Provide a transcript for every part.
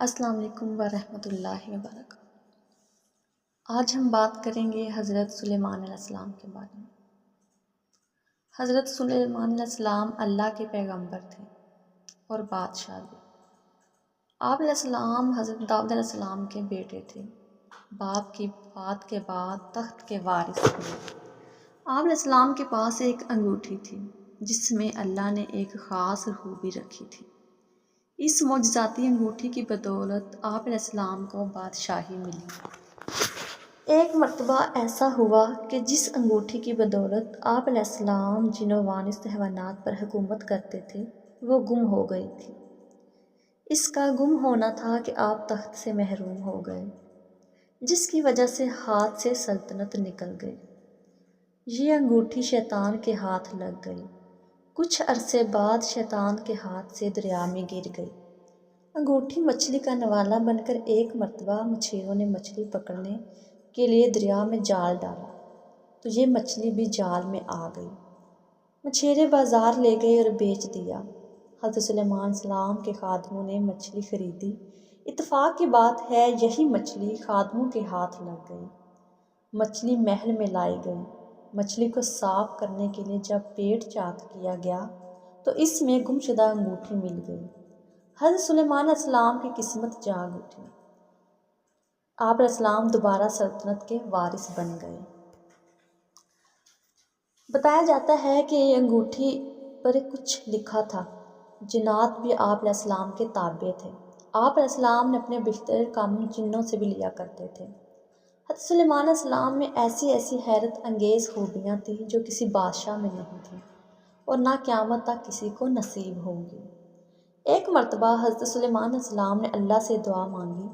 السلام علیکم ورحمۃ اللہ وبرکاتہ۔ آج ہم بات کریں گے حضرت سلیمان علیہ السلام کے بارے میں۔ حضرت سلیمان علیہ السلام اللہ کے پیغمبر تھے اور بادشاہ بھی۔ آپ علیہ السلام حضرت داؤد علیہ السلام کے بیٹے تھے۔ باپ کی وفات کے بعد تخت کے وارث ہوئے۔ آپ علیہ السلام کے پاس ایک انگوٹھی تھی جس میں اللہ نے ایک خاص خوبی رکھی تھی۔ اس معجزاتی انگوٹھی کی بدولت آپ علیہ السلام کو بادشاہی ملی۔ ایک مرتبہ ایسا ہوا کہ جس انگوٹھی کی بدولت آپ علیہ السلام جن و انس حیوانات پر حکومت کرتے تھے وہ گم ہو گئی تھی۔ اس کا گم ہونا تھا کہ آپ تخت سے محروم ہو گئے، جس کی وجہ سے ہاتھ سے سلطنت نکل گئی۔ یہ انگوٹھی شیطان کے ہاتھ لگ گئی۔ کچھ عرصے بعد شیطان کے ہاتھ سے دریا میں گر گئی۔ انگوٹھی مچھلی کا نوالا بن کر ایک مرتبہ مچھیروں نے مچھلی پکڑنے کے لیے دریا میں جال ڈالا تو یہ مچھلی بھی جال میں آ گئی۔ مچھیرے بازار لے گئے اور بیچ دیا۔ حضرت سلیمان علیہ السلام کے خادموں نے مچھلی خریدی۔ اتفاق کی بات ہے یہی مچھلی خادموں کے ہاتھ لگ گئی۔ مچھلی محل میں لائی گئی۔ مچھلی کو صاف کرنے کے لیے جب پیٹ چاک کیا گیا تو اس میں گمشدہ انگوٹھی مل گئی۔ حضرت سلیمان علیہ السلام کی قسمت جاگ اٹھی۔ آپ علیہ السلام دوبارہ سلطنت کے وارث بن گئے۔ بتایا جاتا ہے کہ یہ انگوٹھی پر کچھ لکھا تھا۔ جنات بھی آپ علیہ السلام کے تابع تھے۔ آپ علیہ السلام نے اپنے بیشتر کام جنوں سے بھی لیا کرتے تھے۔ حضرت سلیمان علیہ السلام میں ایسی حیرت انگیز خوبیاں تھیں جو کسی بادشاہ میں نہیں تھیں اور نہ قیامت تک کسی کو نصیب ہوں گی۔ ایک مرتبہ حضرت سلیمان علیہ السلام نے اللہ سے دعا مانگی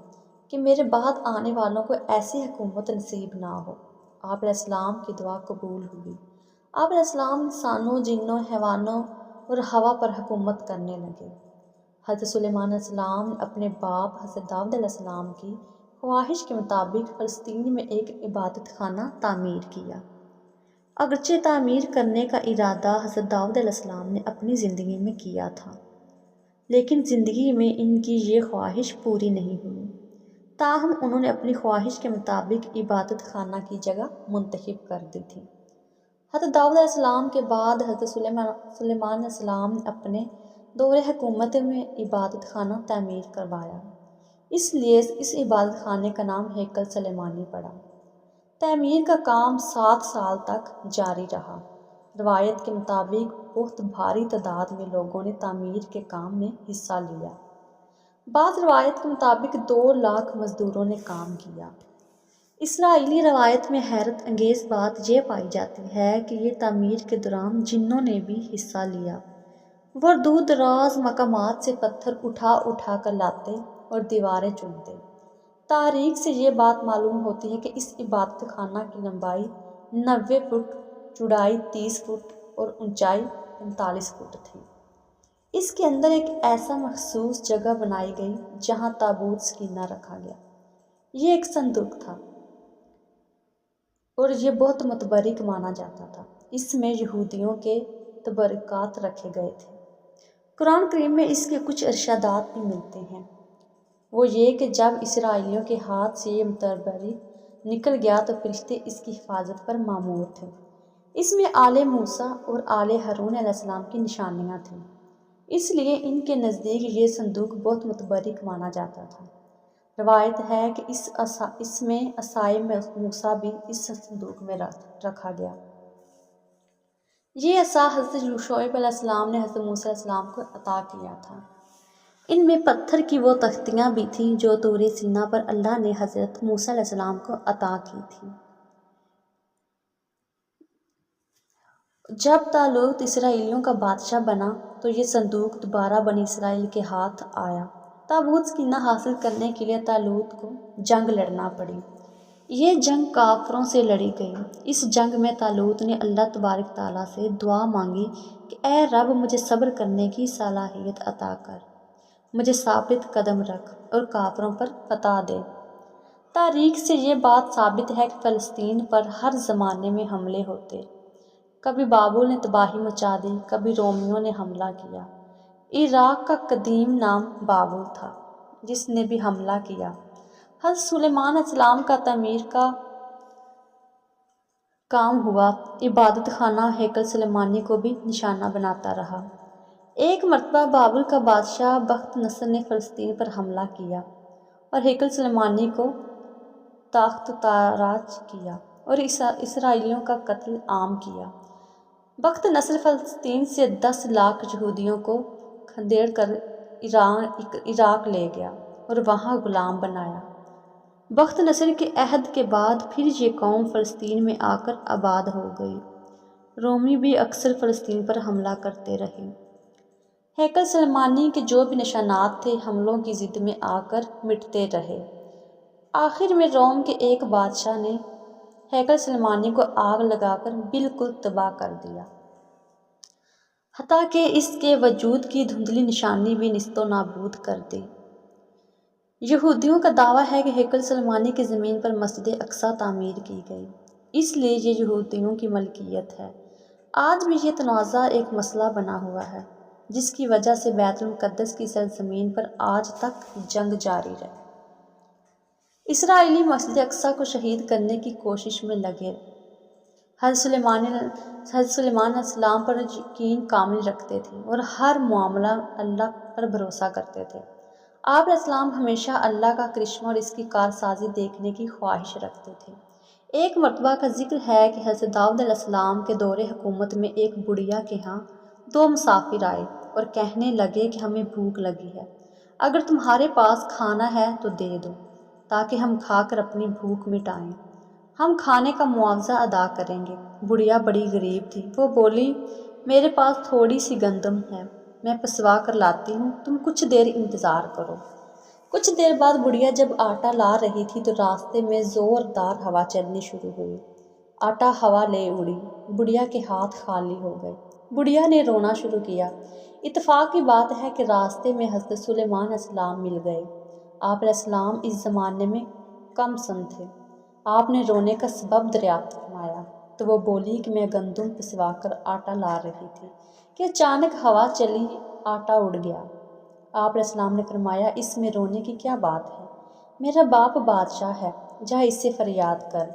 کہ میرے بعد آنے والوں کو ایسی حکومت نصیب نہ ہو۔ آپ علیہ السلام کی دعا قبول ہوئی۔ آپ علیہ السلام انسانوں، جنوں، حیوانوں اور ہوا پر حکومت کرنے لگے۔ حضرت سلیمان علیہ السلام نے اپنے باپ حضرت داؤد علیہ السلام کی خواہش کے مطابق فلسطین میں ایک عبادت خانہ تعمیر کیا۔ اگرچہ تعمیر کرنے کا ارادہ حضرت داؤد علیہ السلام نے اپنی زندگی میں کیا تھا، لیکن زندگی میں ان کی یہ خواہش پوری نہیں ہوئی۔ تاہم انہوں نے اپنی خواہش کے مطابق عبادت خانہ کی جگہ منتخب کر دی تھی۔ حضرت داؤد علیہ السلام کے بعد حضرت سلیمان علیہ السلام نے اپنے دور حکومت میں عبادت خانہ تعمیر کروایا۔ اس لیے اس عبادت خانے کا نام ہیکل سلیمانی پڑا۔ تعمیر کا کام 7 سال تک جاری رہا۔ روایت کے مطابق بہت بھاری تعداد میں لوگوں نے تعمیر کے کام میں حصہ لیا۔ بعض روایت کے مطابق 2 لاکھ مزدوروں نے کام کیا۔ اسرائیلی روایت میں حیرت انگیز بات یہ پائی جاتی ہے کہ یہ تعمیر کے دوران جنوں نے بھی حصہ لیا۔ وہ دور دراز مقامات سے پتھر اٹھا کر لاتے اور دیواریں چنتے۔ تاریخ سے یہ بات معلوم ہوتی ہے کہ اس عبادت خانہ کی لمبائی 90 فٹ، چوڑائی 30 فٹ اور اونچائی 45 فٹ تھی۔ اس کے اندر ایک ایسا مخصوص جگہ بنائی گئی جہاں تابوت سکینہ رکھا گیا۔ یہ ایک صندوق تھا اور یہ بہت متبرک مانا جاتا تھا۔ اس میں یہودیوں کے تبرکات رکھے گئے تھے۔ قرآن کریم میں اس کے کچھ ارشادات بھی ملتے ہیں۔ وہ یہ کہ جب اسرائیلیوں کے ہاتھ سے یہ تبرک نکل گیا تو فرشتے اس کی حفاظت پر مامور تھے۔ اس میں آل موسیٰ اور آل ہارون علیہ السلام کی نشانیاں تھیں، اس لیے ان کے نزدیک یہ صندوق بہت متبرک مانا جاتا تھا۔ روایت ہے کہ اس میں عصائے موسیٰ بھی اس صندوق میں رکھا گیا۔ یہ عصا حضرت شعیب علیہ السلام نے حضرت موسیٰ علیہ السلام کو عطا کیا تھا۔ ان میں پتھر کی وہ تختیاں بھی تھیں جو طور سینا پر اللہ نے حضرت موسیٰ علیہ السلام کو عطا کی تھی۔ جب طالوت اسرائیلیوں کا بادشاہ بنا تو یہ صندوق دوبارہ بنی اسرائیل کے ہاتھ آیا۔ تابوت سکینہ حاصل کرنے کے لیے طالوت کو جنگ لڑنا پڑی۔ یہ جنگ کافروں سے لڑی گئی۔ اس جنگ میں طالوت نے اللہ تبارک تعالیٰ سے دعا مانگی کہ اے رب مجھے صبر کرنے کی صلاحیت عطا کر، مجھے ثابت قدم رکھ اور کافروں پر فتح دے۔ تاریخ سے یہ بات ثابت ہے کہ فلسطین پر ہر زمانے میں حملے ہوتے۔ کبھی بابل نے تباہی مچا دی، کبھی رومیوں نے حملہ کیا۔ عراق کا قدیم نام بابل تھا۔ جس نے بھی حملہ کیا۔ حضرت سلیمان علیہ السلام کا تعمیر کا کام ہوا، عبادت خانہ ہیکل سلیمانی کو بھی نشانہ بناتا رہا۔ ایک مرتبہ بابل کا بادشاہ بخت نصر نے فلسطین پر حملہ کیا اور ہیکل سلیمانی کو تاخت تاراج کیا اور اسرائیلیوں کا قتل عام کیا۔ بخت نصر فلسطین سے 10 لاکھ یہودیوں کو کھدیڑ کر عراق لے گیا اور وہاں غلام بنایا۔ بخت نصر کے عہد کے بعد پھر یہ قوم فلسطین میں آ کر آباد ہو گئی۔ رومی بھی اکثر فلسطین پر حملہ کرتے رہے۔ ہیکل سلیمانی کے جو بھی نشانات تھے حملوں کی ضد میں آ کر مٹتے رہے۔ آخر میں روم کے ایک بادشاہ نے ہیکل سلیمانی کو آگ لگا کر بالکل تباہ کر دیا، حتیٰ کہ اس کے وجود کی دھندلی نشانی بھی نیست و نابود کر دی۔ یہودیوں کا دعویٰ ہے کہ ہیکل سلیمانی کی زمین پر مسجد اقصیٰ تعمیر کی گئی، اس لیے یہ یہودیوں کی ملکیت ہے۔ آج بھی یہ تنازع ایک مسئلہ بنا ہوا ہے، جس کی وجہ سے بیت المقدس کی سرزمین پر آج تک جنگ جاری ہے۔ اسرائیلی مسجد اقصیٰ کو شہید کرنے کی کوشش میں لگے۔ حضرت سلیمان علیہ السلام پر یقین کامل رکھتے تھے اور ہر معاملہ اللہ پر بھروسہ کرتے تھے۔ آپ علیہ السلام ہمیشہ اللہ کا کرشمہ اور اس کی کارسازی دیکھنے کی خواہش رکھتے تھے۔ ایک مرتبہ کا ذکر ہے کہ حضرت داؤد علیہ السلام کے دور حکومت میں ایک بڑھیا کے ہاں 2 مسافر آئے اور کہنے لگے کہ ہمیں بھوک لگی ہے، اگر تمہارے پاس کھانا ہے تو دے دو تاکہ ہم کھا کر اپنی بھوک مٹائیں، ہم کھانے کا معاوضہ ادا کریں گے۔ بڑھیا بڑی غریب تھی، وہ بولی میرے پاس تھوڑی سی گندم ہے، میں پسوا کر لاتی ہوں، تم کچھ دیر انتظار کرو۔ کچھ دیر بعد بڑھیا جب آٹا لا رہی تھی تو راستے میں زوردار ہوا چلنی شروع ہوئی، آٹا ہوا لے اڑی، بڑھیا کے ہاتھ خالی ہو گئے۔ بڑھیا نے رونا شروع کیا۔ اتفاق کی بات ہے کہ راستے میں حضرت سلیمان علیہ السلام مل گئے۔ آپ علیہ السلام اس زمانے میں کم سن تھے۔ آپ نے رونے کا سبب دریافت فرمایا تو وہ بولی کہ میں گندم پسوا کر آٹا لا رہی تھی کہ اچانک ہوا چلی، آٹا اڑ گیا۔ آپ علیہ السلام نے فرمایا اس میں رونے کی کیا بات ہے، میرا باپ بادشاہ ہے، جا اس سے فریاد کر۔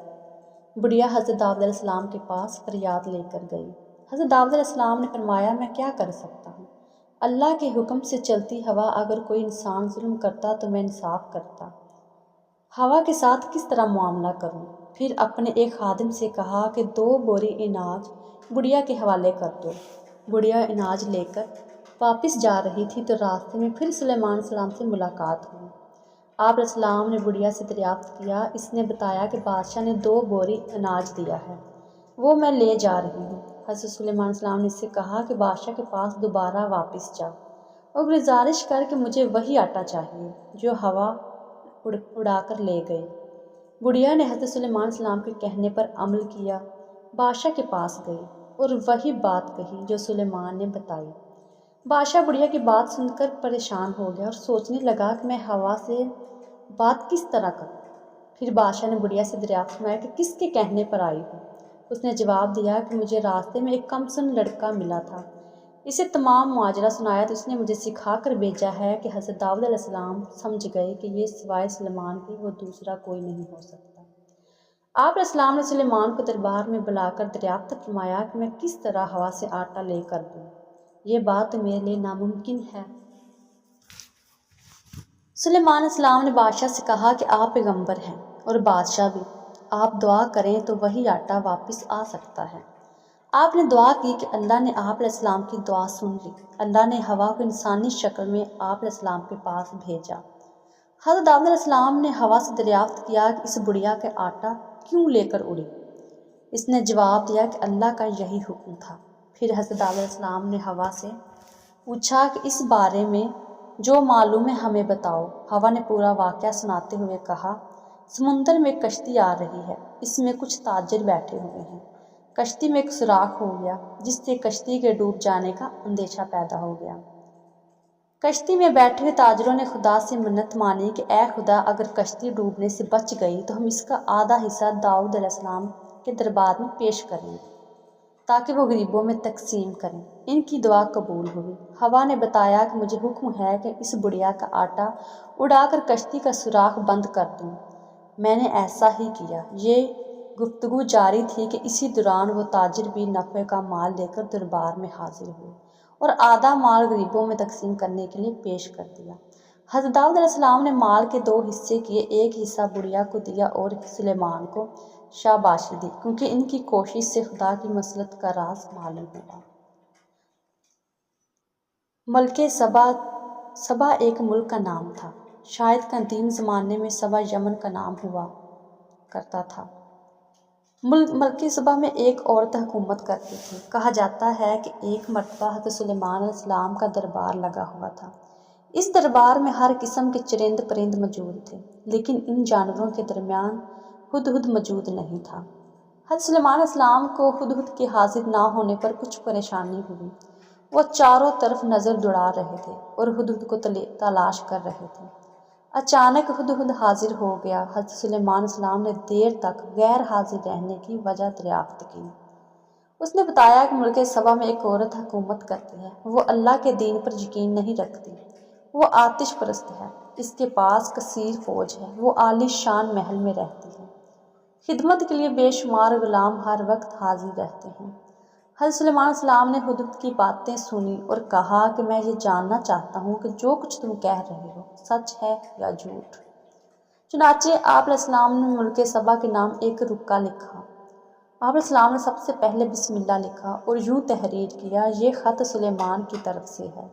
بڑھیا حضرت داؤد علیہ السلام کے پاس فریاد لے کر گئی۔ حضرت داؤد علیہ السلام نے فرمایا میں کیا کر سکتا ہوں، اللہ کے حکم سے چلتی ہوا، اگر کوئی انسان ظلم کرتا تو میں انصاف کرتا، ہوا کے ساتھ کس طرح معاملہ کروں۔ پھر اپنے ایک خادم سے کہا کہ 2 بوری اناج بڑھیا کے حوالے کر دو۔ بڑھیا اناج لے کر واپس جا رہی تھی تو راستے میں پھر سلیمان علیہ السلام سے ملاقات ہوئی۔ آپ علیہ السلام نے بڑھیا سے دریافت کیا، اس نے بتایا کہ بادشاہ نے 2 بوری اناج دیا ہے، وہ میں لے جا رہی ہوں۔ حضرت سلیمان علیہ السلام نے اس سے کہا کہ بادشاہ کے پاس دوبارہ واپس جا اور گزارش کر کہ مجھے وہی آٹا چاہیے جو ہوا اڑا کر لے گئی۔ بڑھیا نے حضرت سلیمان علیہ السلام کے کہنے پر عمل کیا، بادشاہ کے پاس گئی اور وہی بات کہی جو سلیمان نے بتائی۔ بادشاہ بڑھیا کی بات سن کر پریشان ہو گیا اور سوچنے لگا کہ میں ہوا سے بات کس طرح کروں۔ پھر بادشاہ نے بڑھیا سے دریافت فرمایا کہ کس کے کہنے پر آئی ہوں۔ اس نے جواب دیا کہ مجھے راستے میں ایک کم سن لڑکا ملا تھا، اسے تمام ماجرا سنایا تو اس نے مجھے سکھا کر بھیجا ہے کہ حضرت داؤد علیہ السلام سمجھ گئے کہ یہ سوائے سلیمان کے وہ دوسرا کوئی نہیں ہو سکتا۔ آپ علیہ السلام نے سلیمان کو دربار میں بلا کر دریافت فرمایا کہ میں کس طرح ہوا سے آٹا لے کر دوں، یہ بات تو میرے لیے ناممکن ہے۔ سلیمان علیہ السلام نے بادشاہ سے کہا کہ آپ پیغمبر ہیں اور بادشاہ بھی، آپ دعا کریں تو وہی آٹا واپس آ سکتا ہے۔ آپ نے دعا کی کہ اللہ نے آپ علیہ السلام کی دعا سن لی۔ اللہ نے ہوا کو انسانی شکل میں آپ علیہ السلام کے پاس بھیجا۔ حضرت داؤد علیہ السلام نے ہوا سے دریافت کیا کہ اس بڑھیا کا آٹا کیوں لے کر اڑی۔ اس نے جواب دیا کہ اللہ کا یہی حکم تھا۔ پھر حضرت داؤد علیہ السلام نے ہوا سے پوچھا کہ اس بارے میں جو معلوم ہے ہمیں بتاؤ۔ ہوا نے پورا واقعہ سناتے ہوئے کہا، سمندر میں ایک کشتی آ رہی ہے، اس میں کچھ تاجر بیٹھے ہوئے ہیں۔ کشتی میں ایک سوراخ ہو گیا جس سے کشتی کے ڈوب جانے کا اندیشہ پیدا ہو گیا۔ کشتی میں بیٹھے ہوئے تاجروں نے خدا سے منت مانی کہ اے خدا، اگر کشتی ڈوبنے سے بچ گئی تو ہم اس کا آدھا حصہ داؤد علیہ السلام کے دربار میں پیش کریں گے۔ تاکہ وہ غریبوں میں تقسیم کریں۔ ان کی دعا قبول ہوئی۔ ہوا نے بتایا کہ مجھے حکم ہے کہ اس بڑھیا کا آٹا اڑا کر کشتی کا سوراخ بند کر دوں۔ میں نے ایسا ہی کیا۔ یہ گفتگو جاری تھی کہ اسی دوران وہ تاجر بھی نفع کا مال لے کر دربار میں حاضر ہوئے اور آدھا مال غریبوں میں تقسیم کرنے کے لیے پیش کر دیا۔ حضرت داؤد علیہ السلام نے مال کے 2 حصے کیے، ایک حصہ بڑھیا کو دیا اور سلیمان کو شاباشی دی، کیونکہ ان کی کوشش سے خدا کی مسلط کا راز معلوم ہوا۔ ملک سبا ایک ملک کا نام تھا۔ شاید قدیم زمانے میں سبا یمن کا نام ہوا کرتا تھا۔ ملک سبا میں ایک عورت حکومت کرتی تھی۔ کہا جاتا ہے کہ ایک مرتبہ حضرت سلیمان علیہ السلام کا دربار لگا ہوا تھا۔ اس دربار میں ہر قسم کے چرند پرند موجود تھے، لیکن ان جانوروں کے درمیان ہدہد موجود نہیں تھا۔ حضرت سلیمان علیہ السلام کو ہدہد کے حاضر نہ ہونے پر کچھ پریشانی ہوئی۔ وہ چاروں طرف نظر دوڑا رہے تھے اور ہدہد کو تلاش کر رہے تھے۔ اچانک ہدہد حاضر ہو گیا۔ حضرت سلیمان علیہ السلام نے دیر تک غیر حاضر رہنے کی وجہ دریافت کی۔ اس نے بتایا کہ ملک سبا میں ایک عورت حکومت کرتی ہے۔ وہ اللہ کے دین پر یقین نہیں رکھتی۔ وہ آتش پرست ہے۔ اس کے پاس کثیر فوج ہے۔ وہ عالی شان محل میں رہتی ہے۔ خدمت کے لیے بے شمار غلام ہر وقت حاضر رہتے ہیں۔ حضرت سلیمان علیہ السلام نے ہدہد کی باتیں سنی اور کہا کہ میں یہ جاننا چاہتا ہوں کہ جو کچھ تم کہہ رہے ہو سچ ہے یا جھوٹ۔ چنانچہ آپ علیہ السلام نے ملک سبا کے نام ایک رکا لکھا۔ آپ علیہ السلام نے سب سے پہلے بسم اللہ لکھا اور یوں تحریر کیا، یہ خط سلیمان کی طرف سے ہے۔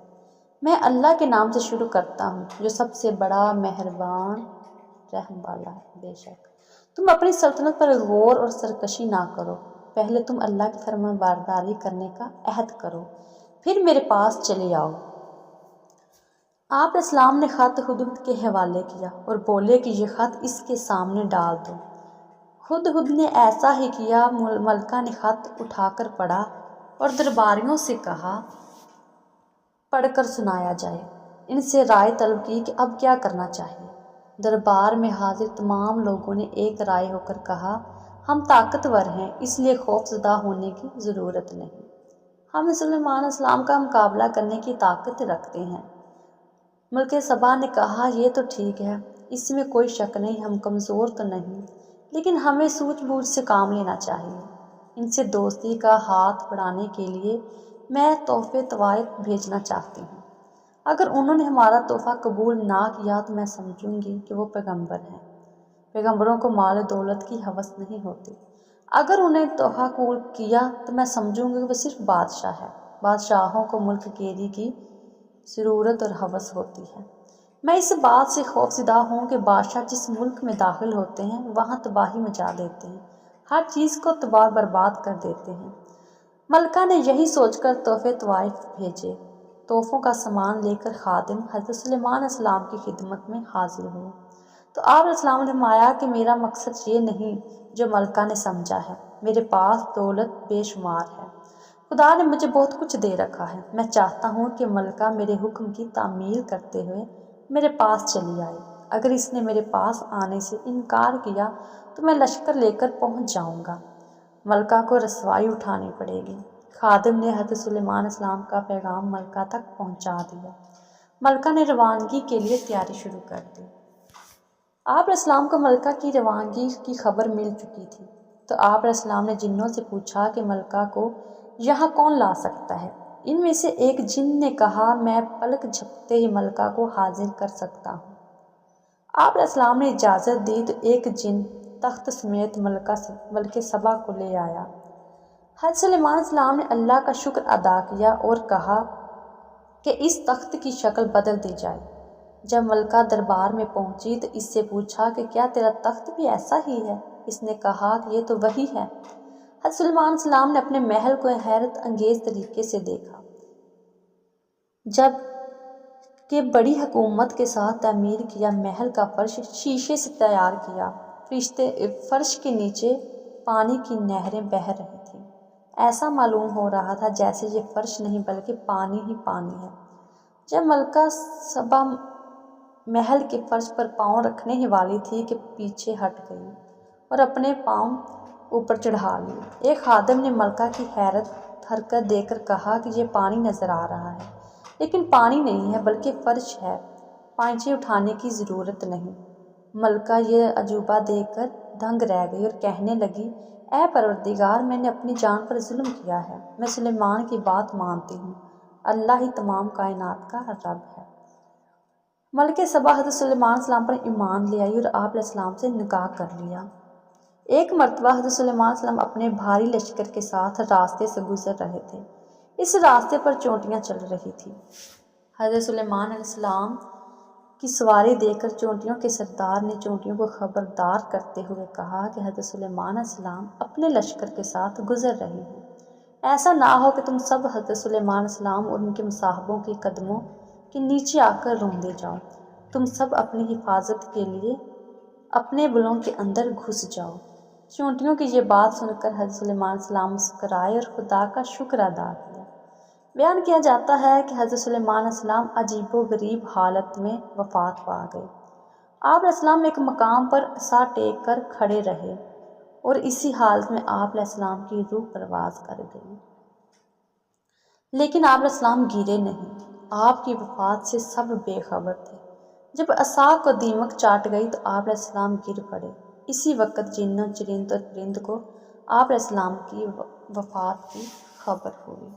میں اللہ کے نام سے شروع کرتا ہوں جو سب سے بڑا مہربان رحم والا ہے۔ بے شک تم اپنی سلطنت پر غور اور سرکشی نہ کرو، پہلے تم اللہ کی فرمان برداری کرنے کا عہد کرو، پھر میرے پاس چلے آؤ۔ آپ علیہ السلام نے خط ہدہد کے حوالے کیا اور بولے کہ یہ خط اس کے سامنے ڈال دو۔ ہدہد نے ایسا ہی کیا۔ ملکہ نے خط اٹھا کر پڑھا اور درباریوں سے کہا پڑھ کر سنایا جائے۔ ان سے رائے طلب کی کہ اب کیا کرنا چاہیے۔ دربار میں حاضر تمام لوگوں نے ایک رائے ہو کر کہا، ہم طاقتور ہیں، اس لیے خوف زدہ ہونے کی ضرورت نہیں۔ ہم سلیمان علیہ السلام کا مقابلہ کرنے کی طاقت رکھتے ہیں۔ ملک سبا نے کہا، یہ تو ٹھیک ہے، اس میں کوئی شک نہیں، ہم کمزور تو نہیں، لیکن ہمیں سوجھ بوجھ سے کام لینا چاہیے۔ ان سے دوستی کا ہاتھ بڑھانے کے لیے میں تحفے طوائف بھیجنا چاہتی ہوں۔ اگر انہوں نے ہمارا تحفہ قبول نہ کیا تو میں سمجھوں گی کہ وہ پیغمبر ہیں۔ پیغمبروں کو مال و دولت کی ہوس نہیں ہوتی۔ اگر انہیں تحفہ قبول کیا تو میں سمجھوں گی کہ وہ صرف بادشاہ ہے۔ بادشاہوں کو ملک گیری کی ضرورت اور ہوس ہوتی ہے۔ میں اس بات سے خوفزدہ ہوں کہ بادشاہ جس ملک میں داخل ہوتے ہیں وہاں تباہی مچا دیتے ہیں، ہر چیز کو تباہ برباد کر دیتے ہیں۔ ملکہ نے یہی سوچ کر تحفے طوائف بھیجے۔ تحفوں کا سامان لے کر خادم حضرت سلیمان علیہ السلام کی خدمت میں حاضر ہوئے تو آپ علیہ السلام نے فرمایا کہ میرا مقصد یہ نہیں جو ملکہ نے سمجھا ہے۔ میرے پاس دولت بے شمار ہے۔ خدا نے مجھے بہت کچھ دے رکھا ہے۔ میں چاہتا ہوں کہ ملکہ میرے حکم کی تعمیل کرتے ہوئے میرے پاس چلی آئے۔ اگر اس نے میرے پاس آنے سے انکار کیا تو میں لشکر لے کر پہنچ جاؤں گا۔ ملکہ کو رسوائی اٹھانی پڑے گی۔ خادم نے حضرت سلیمان علیہ السلام کا پیغام ملکہ تک پہنچا دیا۔ ملکہ نے روانگی کے لیے تیاری شروع کر دی۔ آپ علیہ السلام کو ملکہ کی روانگی کی خبر مل چکی تھی تو آپ علیہ السلام نے جنوں سے پوچھا کہ ملکہ کو یہاں کون لا سکتا ہے؟ ان میں سے ایک جن نے کہا، میں پلک جھپکتے ہی ملکہ کو حاضر کر سکتا ہوں۔ آپ علیہ السلام نے اجازت دی تو ایک جن تخت سمیت ملک سبا کو لے آیا۔ حضرت سلیمان علیہ السلام نے اللہ کا شکر ادا کیا اور کہا کہ اس تخت کی شکل بدل دی جائے۔ جب ملکہ دربار میں پہنچی تو اس سے پوچھا کہ کیا تیرا تخت بھی ایسا ہی ہے؟ اس نے کہا کہ یہ تو وہی ہے۔ حضرت سلیمان علیہ السلام نے اپنے محل کو حیرت انگیز طریقے سے دیکھا۔ جب کہ بڑی حکمت کے ساتھ تعمیر کیا محل کا فرش شیشے سے تیار کیا۔ فرش کے نیچے پانی کی نہریں بہہ رہی تھیں۔ ایسا معلوم ہو رہا تھا جیسے یہ فرش نہیں بلکہ پانی ہی پانی ہے۔ جب ملکہ سبا محل کے فرش پر پاؤں رکھنے ہی والی تھی کہ پیچھے ہٹ گئی اور اپنے پاؤں اوپر چڑھا لی۔ ایک خادم نے ملکہ کی حیرت حرکت دیکھ کر کہا کہ یہ پانی نظر آ رہا ہے، لیکن پانی نہیں ہے بلکہ فرش ہے، پائچے اٹھانے کی ضرورت نہیں۔ ملکہ یہ عجوبہ دیکھ کر دنگ رہ گئی اور کہنے لگی، اے پروردگار، میں نے اپنی جان پر ظلم کیا ہے، میں سلیمان کی بات مانتی ہوں، اللہ ہی تمام کائنات کا رب ہے۔ ملکہ سبا حضرت سلیمان علیہ السلام پر ایمان لے آئی اور آپ علیہ السلام سے نکاح کر لیا۔ ایک مرتبہ حضرت سلیمان علیہ السلام اپنے بھاری لشکر کے ساتھ راستے سے گزر رہے تھے۔ اس راستے پر چونٹیاں چل رہی تھیں۔ حضرت سلیمان علیہ السلام کی سواری دیکھ کر چونٹیوں کے سردار نے چونٹیوں کو خبردار کرتے ہوئے کہا کہ حضرت سلیمان علیہ السلام اپنے لشکر کے ساتھ گزر رہے ہیں، ایسا نہ ہو کہ تم سب حضرت سلیمان علیہ السلام اور ان کے مصاحبوں کے قدموں کے نیچے آ کر روندے جاؤ، تم سب اپنی حفاظت کے لیے اپنے بلوں کے اندر گھس جاؤ۔ چونٹیوں کی یہ بات سن کر حضرت سلیمان علیہ السلام مسکرائے اور خدا کا شکر ادا کیا۔ بیان کیا جاتا ہے کہ حضرت سلیمان علیہ السلام عجیب و غریب حالت میں وفات پا گئے۔ آپ علیہ السلام ایک مقام پر سا ٹیک کر کھڑے رہے اور اسی حالت میں آپ علیہ السلام کی روح پرواز کر گئی، لیکن آپ علیہ السلام گرے نہیں۔ آپ کی وفات سے سب بے خبر تھے۔ جب عصا کو دیمک چاٹ گئی تو آپ علیہ السلام گر پڑے۔ اسی وقت جنوں، چرند اور پرند کو آپ علیہ السلام کی وفات کی خبر ہوئی۔